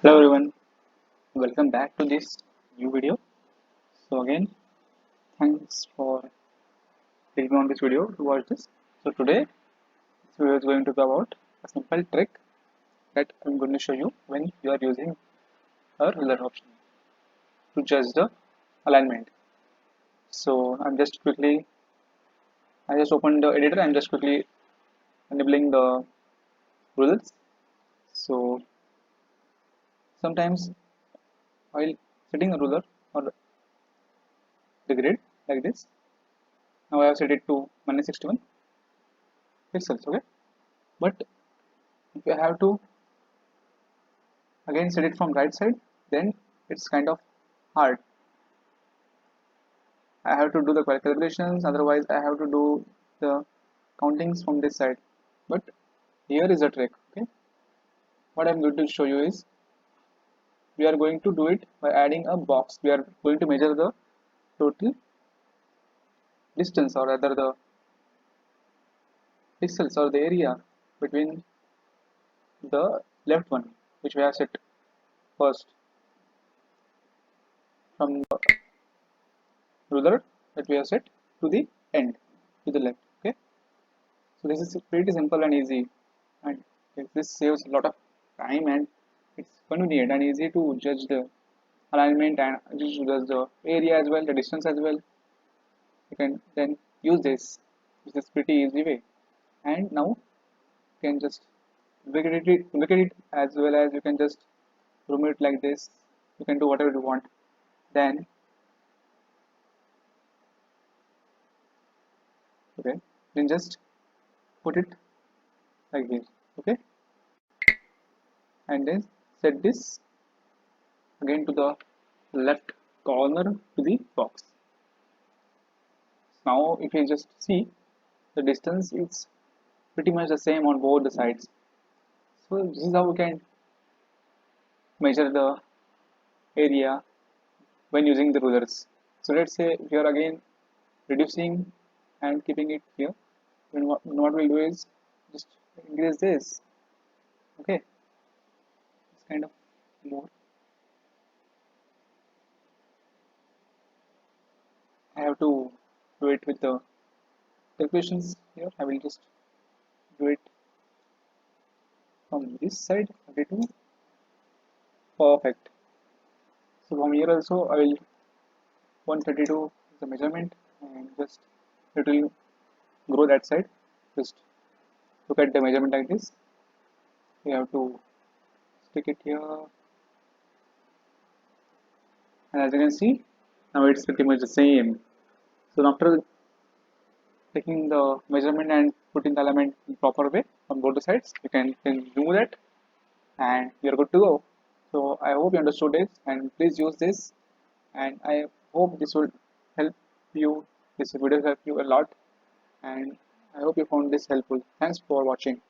Hello everyone, welcome back to this new video. So again, thanks for clicking on this video to watch this. So today, this video is going to be about a simple trick that I'm going to show you when you are using a ruler option to judge the alignment. So I just opened the editor. I'm just quickly enabling the rulers. So sometimes while setting a ruler or the grid like this, now I have set it to minus 61 pixels. Okay, but if you have to again set it from right side, then it's kind of hard. I have to do the calculations, otherwise I have to do the countings from this side. But here is a trick. Okay, what I'm going to show you is we are going to do it by adding a box. We are going to measure the total distance, or rather the pixels or the area between the left one, which we have set first, from the ruler that we have set to the end, to the left. Okay, so this is pretty simple and easy, and this saves a lot of time, and it's convenient and easy to judge the alignment and just judge the area as well, the distance as well. You can then use this pretty easy way, and now you can just look at it as well as you can just zoom it like this. You can do whatever you want. Then okay, then just put it like this. Okay, and then set this again to the left corner to the box. Now if you just see, the distance is pretty much the same on both the sides. So this is how we can measure the area when using the rulers. So let's say if you are again reducing and keeping it here, then what we'll do is just increase this. Okay, it's kind of more. I have to do it with the calculations here. I will just do it from this side. 32. Perfect. So from here also I will 132 is the measurement, and just it will grow that side. Just look at the measurement like this. We have to stick it here, and as you can see, now it's pretty much the same. So after taking the measurement and putting the element in proper way on both the sides, you can remove that, and you're good to go. So I hope you understood this, and please use this, and I hope this will help you. This video help you a lot, and I hope you found this helpful. Thanks for watching.